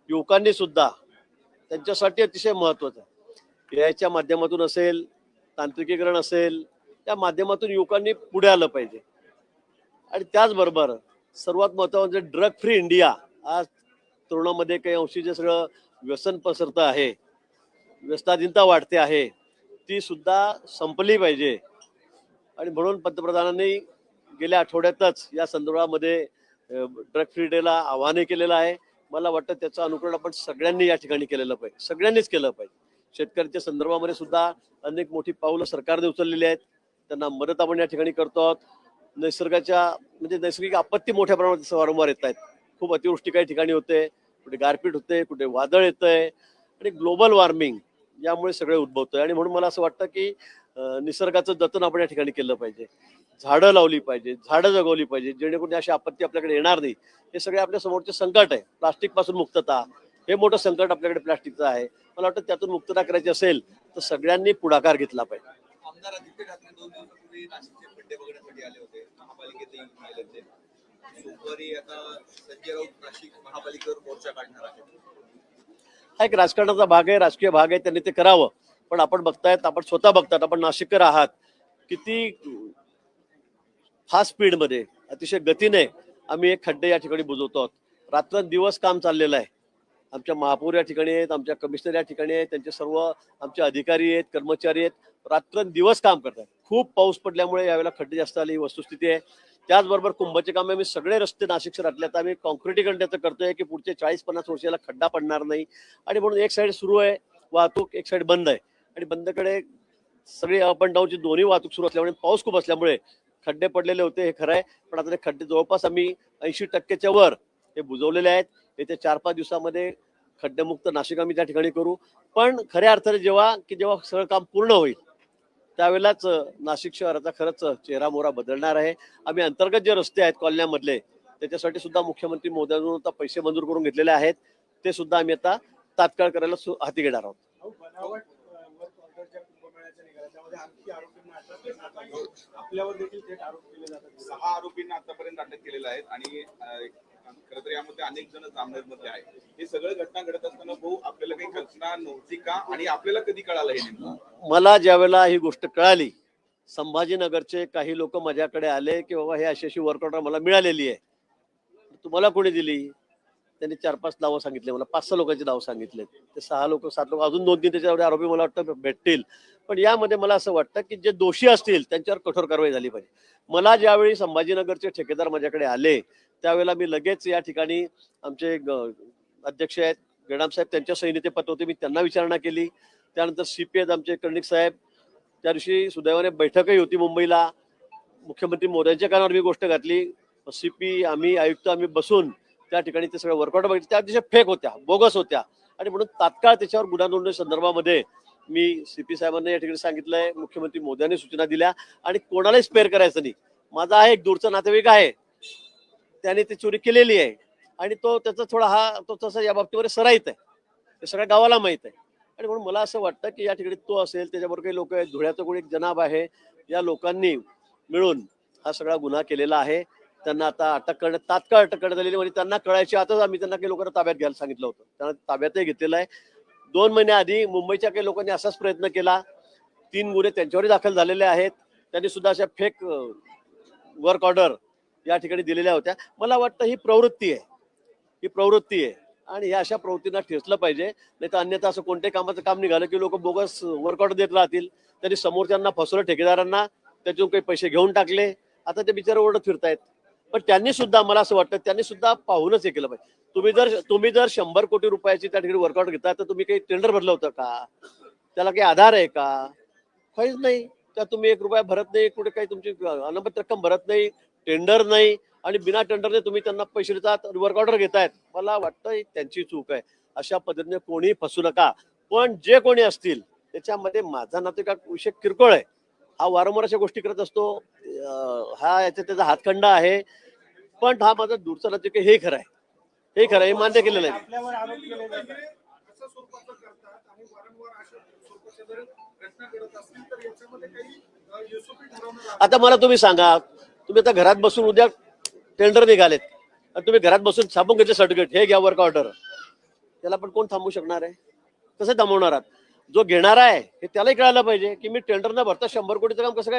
युवकांनी सुद्धा त्यांच्यासाठी अतिशय महत्त्वाचं आहे। याच्या माध्यमातून असेल, तांत्रिकीकरण असेल, त्या माध्यमातून युवकांनी पुढे आलं पाहिजे। आणि त्याचबरोबर सर्वात महत्त्वाचं म्हणजे ड्रग फ्री इंडिया। आज तरुणामध्ये काही अंशी जे सगळं व्यसन पसरतं आहे, व्यसनाधीनता वाढते आहे, ती सुद्धा संपली पाहिजे। आणि म्हणून पंतप्रधानांनी गेल्या आठवड्यातच या संदर्भामध्ये ड्रग फ्री डेला आवाहन केलेलं आहे। मला वाटतं त्याचं अनुकरण आपण सगळ्यांनी या ठिकाणी केलेलं पाहिजे, सगळ्यांनीच केलं पाहिजे। शेतकऱ्यांच्या संदर्भामध्ये सुद्धा अनेक मोठी पावलं सरकारने उचललेली आहेत, त्यांना मदत आपण या ठिकाणी करतो आहोत। नैसर्गिक आपत्ती मोठ्या प्रमाणात वारंवार येत आहेत। खूप अतिवृष्टी काही ठिकाणी होते, कुठे गारपीट होते, कुठे वादळ येतंय आणि ग्लोबल वॉर्मिंग यामुळे सगळे उद्भवतंय। आणि म्हणून मला असं वाटतं की निसर्गाचं जतन आपण या ठिकाणी केलं पाहिजे, झाडं लावली पाहिजे, झाडं जगवली पाहिजे, जेणेकरून अशी आपत्ती आपल्याकडे येणार नाही। हे सगळे आपल्या समोरचे संकट आहे। प्लास्टिक पासून मुक्तता हे मोठं संकट आपल्याकडे प्लास्टिकचं आहे। मला वाटतं त्यातून मुक्तता करायची असेल तर सगळ्यांनी पुढाकार घेतला पाहिजे। आमदार आदित्य ठाकरे 2 दिवसापूर्वी नाशिकचे खड्डे बघण्यासाठी आले होते, महापालिकेत येऊन राहिले होते। सोमवारी आता संजय राऊत नाशिक महापालिकेवर मोर्चा काढणार आहेत। हा एक राजकारणाचा भाग आहे, राजकीय भाग आहे, त्यांनी ते करावं। पण आपण बघतायत, आपण स्वतः बघतात, आपण नाशिककर आहात, किती फास्ट स्पीडमध्ये अतिशय गतीने आम्ही एक खड्डे या ठिकाणी बुजवतो आहोत। रात्रंदिवस काम चाललेलं आहे। आमच्या महापौर या ठिकाणी आहेत, आमच्या कमिशनर या ठिकाणी आहेत, त्यांचे सर्व आमचे अधिकारी आहेत, कर्मचारी आहेत, रात्रंदिवस काम करतात। खूप पाऊस पडल्यामुळे यावेळेला खड्डे जास्त आले, ही वस्तुस्थिती आहे। त्याचबरोबर कुंभाचे कामे आम्ही सगळे रस्ते नाशिक शहरातले आता आम्ही कॉन्क्रिटीकरण त्याचं करतोय की पुढचे 40-50 वर्षाला खड्डा पडणार नाही। आणि म्हणून एक साईड सुरू आहे वाहतूक, एक साईड बंद आहे। आणि बंदकडे सगळी अप अँड डाऊनची दोन्ही वाहतूक सुरू असल्यामुळे, पाऊस खूप असल्यामुळे खड्डे पडलेले होते, हे खरं आहे। पण आता ते खड्डे जवळपास आम्ही 80% वर हे बुजवलेले आहेत। येत्या 4-5 दिवसामध्ये खड्डेमुक्त नाशिक आम्ही त्या ठिकाणी करू। पण खऱ्या अर्थाने जेव्हा सगळं काम पूर्ण होईल त्यावेळेलाच नाशिक शहराचा खरंच चेहरा मोहरा बदलणार आहे। आम्ही अंतर्गत जे रस्ते आहेत कॉलन्यामधले, त्याच्यासाठी सुद्धा मुख्यमंत्री मोदयांकडून आता पैसे मंजूर करून घेतलेले आहेत, ते सुद्धा आम्ही आता तात्काळ करायला हाती घेणार आहोत। आपल्यावर देखील थेट आरोप केले जातात। 6 आरोपींना आतापर्यंत अटक केलेलं आहे आणि खरं तर यामध्ये अनेक जण जामनेरमध्ये आहेत। हे सगळं घटना घडत असताना भाऊ आपल्याला काही कल्पना नव्हती का आणि आपल्याला कधी कळालं हे नेमकं? मला ज्यावेळेला ही गोष्ट कळाली, संभाजीनगरचे काही लोक माझ्याकडे आले की बाबा हे अशी वर्क ऑर्डर मला मिळालेली आहे, तुम्हाला कोणी दिली? त्यांनी 4-5 नावं सांगितले मला, 5-6 लोकांची नावं सांगितले। ते 6 लोक 7 लोक अजून 2-3 त्याच्यावर आरोपी मला वाटतं भेटतील। पण यामध्ये मला असं वाटतं की जे दोषी असतील त्यांच्यावर कठोर कारवाई झाली पाहिजे। मला ज्यावेळी संभाजीनगरचे ठेकेदार माझ्याकडे आले त्यावेळेला मी लगेच या ठिकाणी आमचे अध्यक्ष आहेत गडाम साहेब, त्यांच्या सहीने ते पत्र होते, मी त्यांना विचारणा केली। त्यानंतर सीपी आहेत आमचे कर्णिक साहेब, त्या दिवशी सुदैवाने बैठकही होती मुंबईला, मुख्यमंत्री मोदयांच्या कानावर मी गोष्ट घातली। सीपी, आम्ही आयुक्त, आम्ही बसून त्या ठिकाणी ते सगळं वर्कआउट बघितलं, त्या अतिशय फेक होत्या, बोगस होत्या। आणि म्हणून तात्काळ त्याच्यावर गुन्हा नोंदणी संदर्भामध्ये मी सीपी साहेबांना या ठिकाणी सांगितलंय, मुख्यमंत्री मोदयांनी सूचना दिल्या आणि कोणालाही स्पेअर करायचं नाही। माझा आहे एक दूरचा नातेवाईक आहे, त्याने ती चोरी केलेली आहे आणि तो त्याचा थोडा तो तसा या बाबतीमध्ये सराईत आहे, ते सगळ्या गावाला माहित आहे। आणि म्हणून मला असं वाटतं की या ठिकाणी तो असेल, त्याच्याबरोबर काही लोक आहेत, धुळ्याचं कोणी एक जनाब आहे, या लोकांनी मिळून हा सगळा गुन्हा केलेला आहे। त्यांना आता तात्काळ अटक करण्यात आलेली, म्हणजे त्यांना कळायची आताच आम्ही त्यांना काही लोकांना ताब्यात घ्यायला सांगितलं होतं, त्यांना ताब्यातही घेतलेलं आहे। 2 महिन्याआधी मुंबईच्या काही लोकांनी असाच प्रयत्न केला, 3 गुन्हे त्यांच्यावरही दाखल झालेले आहेत। त्यांनी सुद्धा अशा फेक वर्क ऑर्डर या ठिकाणी दिलेल्या होत्या। मला वाटतं ही प्रवृत्ती आहे आणि ह्या अशा प्रवृत्तींना ठेचलं पाहिजे, नाही तर अन्यथा असं कोणत्याही कामाचं काम निघालं की लोक बोगस वर्क ऑर्डर देत राहतील। त्यांनी समोरच्यांना फसवलं, ठेकेदारांना, त्याच्यातून काही पैसे घेऊन टाकले, आता ते बिचारे ओरडत फिरतायत। पण त्यांनी सुद्धा, मला असं वाटतं त्यांनी सुद्धा पाहूनच हे केलं पाहिजे। तुम्ही जर 100 कोटी रुपयाची त्या ठिकाणी वर्कआउट घेता तर तुम्ही काही टेंडर भरलं होतं का? त्याला काही आधार आहे का? काहीच नाही। त्या तुम्ही 1 रुपया भरत नाही, कुठे काही तुमची अनामत रक्कम भरत नाही, टेंडर नाही आणि बिना टेंडरने तुम्ही त्यांना पैसे देतात, वर्क ऑर्डर घेतायत। मला वाटतं त्यांची चूक आहे। अशा पद्धतीने कोणी फसू नका। पण जे कोणी असतील त्याच्यामध्ये माझा नातेवाईक विषय किरकोळ आहे, हा वारंवार अशा गोष्टी करत असतो, हा याच्यात त्याचा हातखंडा आहे। पण हा माझा दूरचा नातेवाईक हे खरं आहे, हे मान्य केलेलं आहे। आता मला तुम्ही सांगा, तुम्ही आता घरात बसून उद्या टेंडर निघालेत आणि तुम्ही घरात बसून छापून घेतले सर्टिफिकेट, हे घ्या वर्क ऑर्डर, त्याला पण कोण थांबवू शकणार आहे? कसं थांबवणार आहात? जो घेणारा आहे हे त्यालाही कळायला पाहिजे की मी टेंडर न भरता 100 कोटीचं काम कसं काय